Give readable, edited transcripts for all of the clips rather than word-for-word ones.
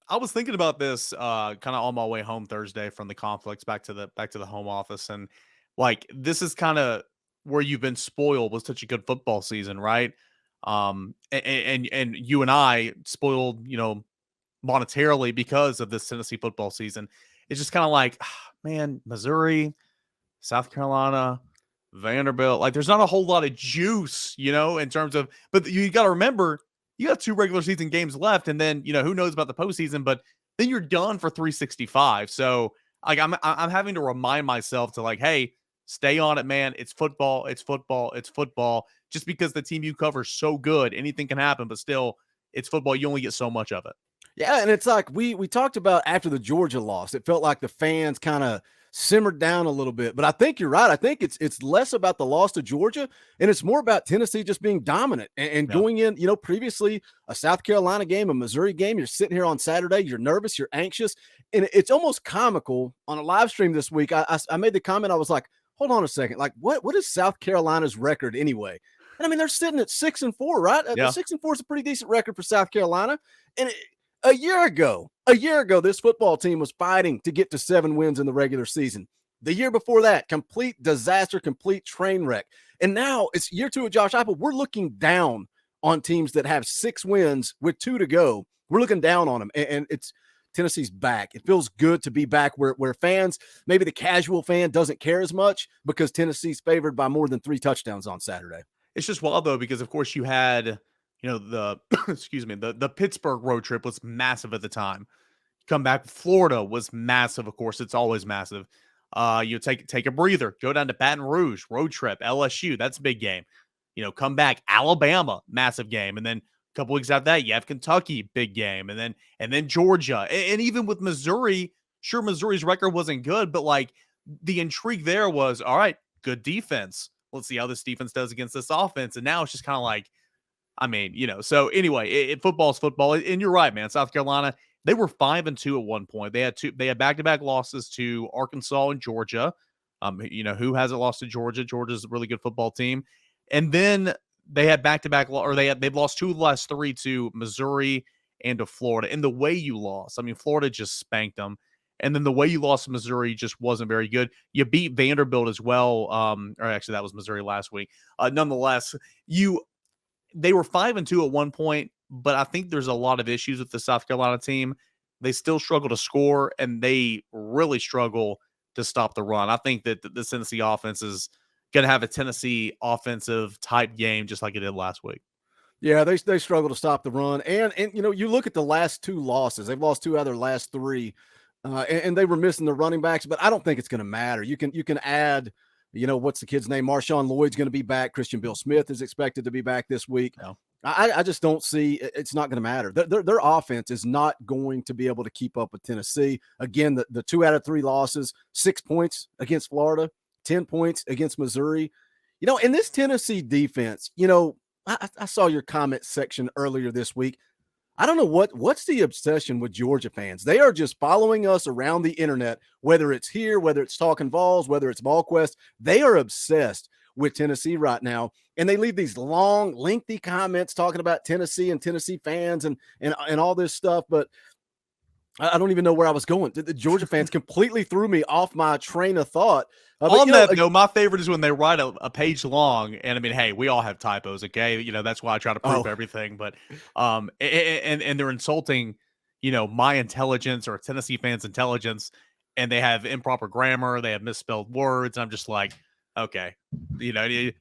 I was thinking about this kind of on my way home Thursday from the conflicts back to the home office, and like this is kind of where you've been spoiled with such a good football season, right? And you and I spoiled, monetarily because of this Tennessee football season. It's just kind of like, man, Missouri, South Carolina, Vanderbilt. Like, there's not a whole lot of juice, in terms of. But you got to remember, you got 2 regular season games left, and then who knows about the postseason? But then you're done for 365. So, like, I'm having to remind myself to like, hey, stay on it, man. It's football. It's football. It's football. Just because the team you cover is so good, anything can happen. But still, it's football. You only get so much of it. Yeah, and it's like we talked about after the Georgia loss. It felt like the fans kind of simmered down a little bit. But I think you're right. I think it's less about the loss to Georgia, and it's more about Tennessee just being dominant and Yeah. going in, previously a South Carolina game, a Missouri game. You're sitting here on Saturday, you're nervous, you're anxious, and it's almost comical. On a live stream this week, I made the comment, I was like, hold on a second. Like, what is South Carolina's record anyway? And I mean, they're sitting at 6-4, right? Yeah. 6-4 is a pretty decent record for South Carolina. And a year ago, this football team was fighting to get to 7 wins in the regular season. The year before that, complete disaster, complete train wreck. And now it's year 2 of Josh Heupel. We're looking down on teams that have 6 wins with 2 to go. We're looking down on them. And it's Tennessee's back. It feels good to be back where fans, maybe the casual fan doesn't care as much because Tennessee's favored by more than 3 touchdowns on Saturday. It's just wild though, because of course you had, the excuse me, the Pittsburgh road trip was massive at the time. Come back, Florida was massive. Of course, it's always massive. You take a breather, go down to Baton Rouge, road trip, LSU, that's a big game. Come back, Alabama, massive game, and then a couple weeks after that, you have Kentucky, big game, and then Georgia, and even with Missouri, sure, Missouri's record wasn't good, but like the intrigue there was, all right, good defense. Let's see how this defense does against this offense, and now it's just kind of like, I mean, so anyway, football's football, and you're right, man. South Carolina, they were 5-2 at one point. They had back-to-back losses to Arkansas and Georgia. Who hasn't lost to Georgia? Georgia's a really good football team. And then they had back-to-back, or they've lost 2 of the last 3 to Missouri and to Florida. And the way you lost, I mean, Florida just spanked them. And then the way you lost to Missouri just wasn't very good. You beat Vanderbilt as well. Or actually, that was Missouri last week. Nonetheless, they were 5-2 at one point, but I think there's a lot of issues with the South Carolina team. They still struggle to score, and they really struggle to stop the run. I think that the Tennessee offense is going to have a Tennessee offensive type game, just like it did last week. Yeah, they struggle to stop the run, and you look at the last 2 losses. They've lost 2 out of their last 3, and they were missing the running backs. But I don't think it's going to matter. You can add. What's the kid's name? Marshawn Lloyd's going to be back. Christian Bill Smith is expected to be back this week. No. I just don't see it's not going to matter. Their offense is not going to be able to keep up with Tennessee. Again, the 2 out of 3 losses, 6 points against Florida, 10 points against Missouri. In this Tennessee defense, I saw your comment section earlier this week. I don't know what's the obsession with Georgia fans. They are just following us around the internet, whether it's here, whether it's Talkin VAWLS, whether it's VolQuest. They are obsessed with Tennessee right now, and they leave these long, lengthy comments talking about Tennessee and Tennessee fans and all this stuff. But I don't even know where I was going. The Georgia fans completely threw me off my train of thought. On that note, my favorite is when they write a page long, and I mean, hey, we all have typos, okay? That's why I try to prove everything. But and they're insulting, my intelligence or Tennessee fans' intelligence, and they have improper grammar, they have misspelled words. I'm just like, okay,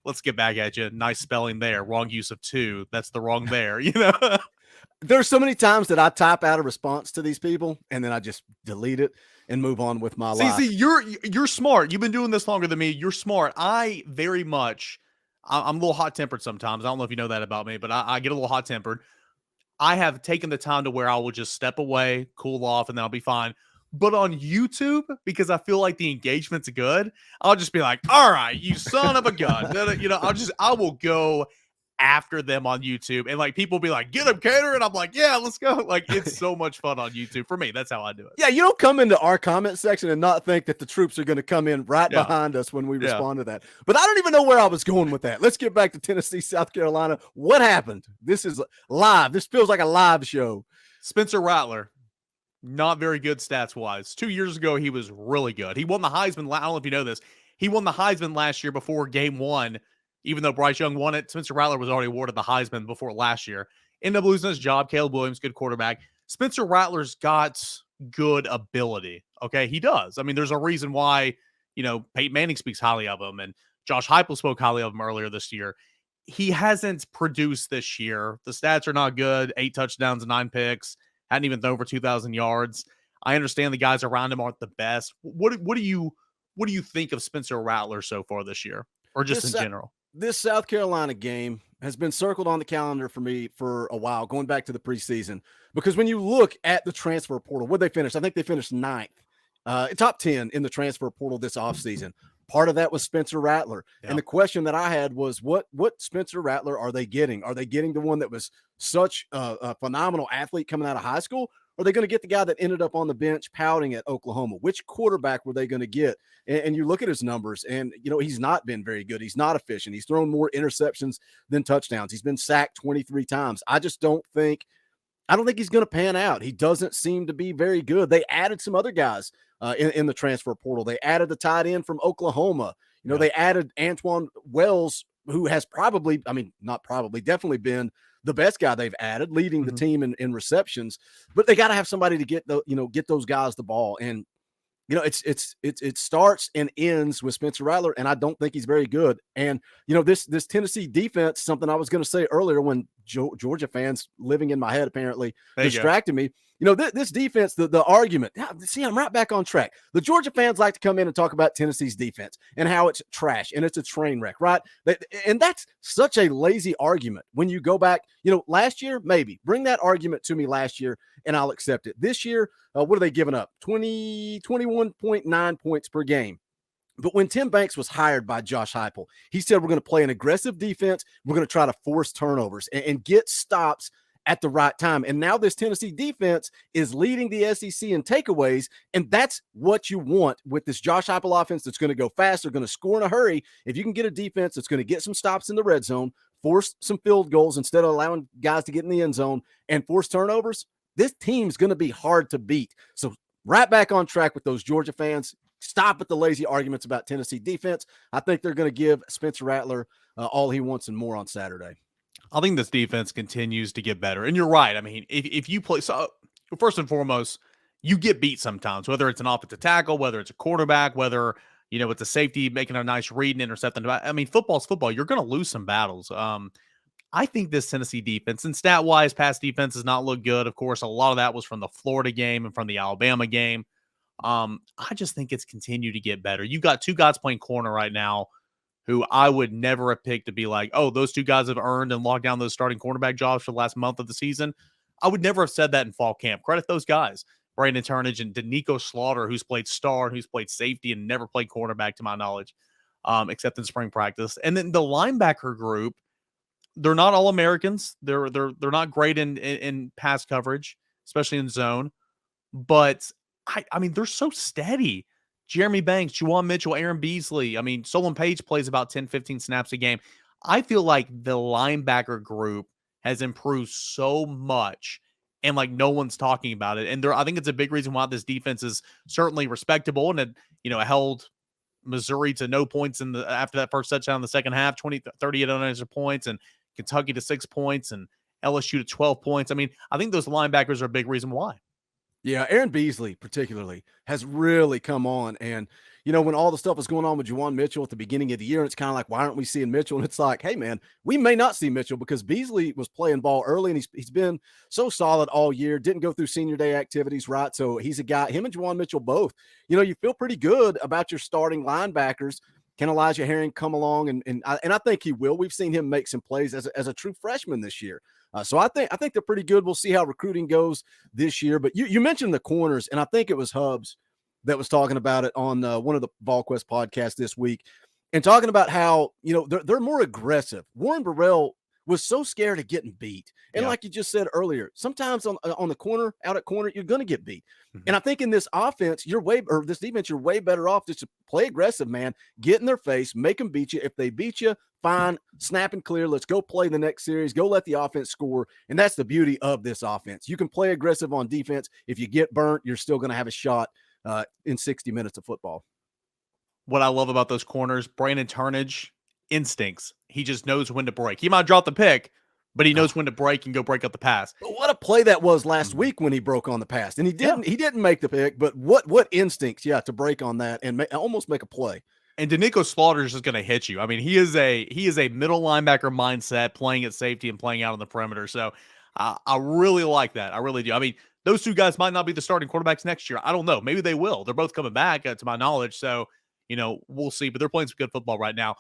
let's get back at you. Nice spelling there. Wrong use of to. That's the wrong there. There's so many times that I type out a response to these people, and then I just delete it and move on with my life. See, you're smart. You've been doing this longer than me. You're smart. I'm a little hot-tempered sometimes. I don't know if you know that about me, but I get a little hot-tempered. I have taken the time to where I will just step away, cool off, and then I'll be fine. But on YouTube, because I feel like the engagement's good, I'll just be like, all right, you son of a gun. I will go after them on YouTube, and like people be like, get him, Cater, and I'm like, yeah, let's go. Like, it's so much fun on YouTube for me. That's how I do it. Yeah, you don't come into our comment section and not think that the troops are going to come in right behind us when we respond to that. But I don't even know where I was going with that. Let's get back to Tennessee, South Carolina. What happened? This is live. This feels like a live show. Spencer Rattler, not very good stats wise. 2 years ago, he was really good. He won the Heisman. I don't know if you know this. He won the Heisman last year before game one, even though Bryce Young won it. Spencer Rattler was already awarded the Heisman before last year. Ended up losing his job. Caleb Williams, good quarterback. Spencer Rattler's got good ability. Okay, he does. I mean, there's a reason why, Peyton Manning speaks highly of him, and Josh Heupel spoke highly of him earlier this year. He hasn't produced this year. The stats are not good. 8 touchdowns and 9 picks. Hadn't even thrown over 2,000 yards. I understand the guys around him aren't the best. What do you think of Spencer Rattler so far this year, or just in general? This South Carolina game has been circled on the calendar for me for a while, going back to the preseason, because when you look at the transfer portal, what they finished, I think they finished 9th, top 10 in the transfer portal this offseason. Part of that was Spencer Rattler. Yeah. And the question that I had was, what Spencer Rattler are they getting? Are they getting the one that was such a phenomenal athlete coming out of high school? Or are they going to get the guy that ended up on the bench pouting at Oklahoma? Which quarterback were they going to get? And you look at his numbers, and, he's not been very good. He's not efficient. He's thrown more interceptions than touchdowns. He's been sacked 23 times. I don't think he's going to pan out. He doesn't seem to be very good. They added some other guys in the transfer portal. They added the tight end from Oklahoma. They added Antoine Wells, who has definitely been the best guy they've added, leading the team in receptions. But they got to have somebody to get those guys the ball. And it starts and ends with Spencer Rattler, and I don't think he's very good. And this Tennessee defense, something I was going to say earlier when Georgia fans living in my head apparently distracted me. This defense, the argument. See, I'm right back on track. The Georgia fans like to come in and talk about Tennessee's defense and how it's trash and it's a train wreck, right? And that's such a lazy argument. When you go back, last year, maybe bring that argument to me last year and I'll accept it. This year, what are they giving up? 21.9 points per game. But when Tim Banks was hired by Josh Heupel, he said, we're going to play an aggressive defense. We're going to try to force turnovers and get stops at the right time. And now this Tennessee defense is leading the SEC in takeaways. And that's what you want with this Josh Heupel offense that's going to go fast. They're going to score in a hurry. If you can get a defense that's going to get some stops in the red zone, force some field goals instead of allowing guys to get in the end zone and force turnovers, this team's going to be hard to beat. So right back on track with those Georgia fans. Stop with the lazy arguments about Tennessee defense. I think they're going to give Spencer Rattler all he wants and more on Saturday. I think this defense continues to get better. And you're right. I mean, if you play, so first and foremost, you get beat sometimes, whether it's an offensive tackle, whether it's a quarterback, whether, it's a safety making a nice read and intercepting. I mean, football's football. You're going to lose some battles. I think this Tennessee defense, and stat-wise, pass defense does not look good. Of course, a lot of that was from the Florida game and from the Alabama game. I just think it's continued to get better. You've got 2 guys playing corner right now who I would never have picked to be like, oh, those 2 guys have earned and locked down those starting cornerback jobs for the last month of the season. I would never have said that in fall camp. Credit those guys, Brandon Turnage and Danico Slaughter, who's played star and who's played safety and never played cornerback to my knowledge, except in spring practice. And then the linebacker group, they're not all Americans. They're not great in pass coverage, especially in zone. But I mean, they're so steady. Jeremy Banks, Juwan Mitchell, Aaron Beasley. I mean, Solon Page plays about 10, 15 snaps a game. I feel like the linebacker group has improved so much, and like no one's talking about it. And I think it's a big reason why this defense is certainly respectable, and it held Missouri to no points after that first touchdown in the second half, 38 unanswered points, and Kentucky to 6 points, and LSU to 12 points. I mean, I think those linebackers are a big reason why. Yeah, Aaron Beasley particularly has really come on. And, when all the stuff was going on with Juwan Mitchell at the beginning of the year, it's kind of like, why aren't we seeing Mitchell? And it's like, hey, man, we may not see Mitchell because Beasley was playing ball early, and he's been so solid all year, didn't go through senior day activities, right? So he's a guy, him and Juwan Mitchell both, you feel pretty good about your starting linebackers. Can Elijah Herring come along? And I think he will. We've seen him make some plays as a true freshman this year. So I think they're pretty good. We'll see how recruiting goes this year. But you mentioned the corners, and I think it was Hubs that was talking about it on one of the VolQuest podcasts this week, and talking about how they're more aggressive. Warren Burrell was so scared of getting beat. And Yeah. like you just said earlier, sometimes on the corner, out at corner, you're going to get beat. Mhm. And I think in this offense, this defense, you're way better off just to play aggressive, man. Get in their face, make them beat you. If they beat you, fine, snap and clear. Let's go play the next series. Go let the offense score. And that's the beauty of this offense. You can play aggressive on defense. If you get burnt, you're still going to have a shot in 60 minutes of football. What I love about those corners, Brandon Turnage, instincts. He just knows when to break. He might drop the pick, but he knows when to break and go break up the pass. But what a play that was last week when he broke on the pass. And he didn't make the pick, but what instincts, to break on that and almost make a play. And Danico Slaughter's is going to hit you. I mean, he is a middle linebacker mindset, playing at safety and playing out on the perimeter. So I really like that. I really do. I mean, those two guys might not be the starting quarterbacks next year. I don't know. Maybe they will. They're both coming back, to my knowledge. So, we'll see. But they're playing some good football right now.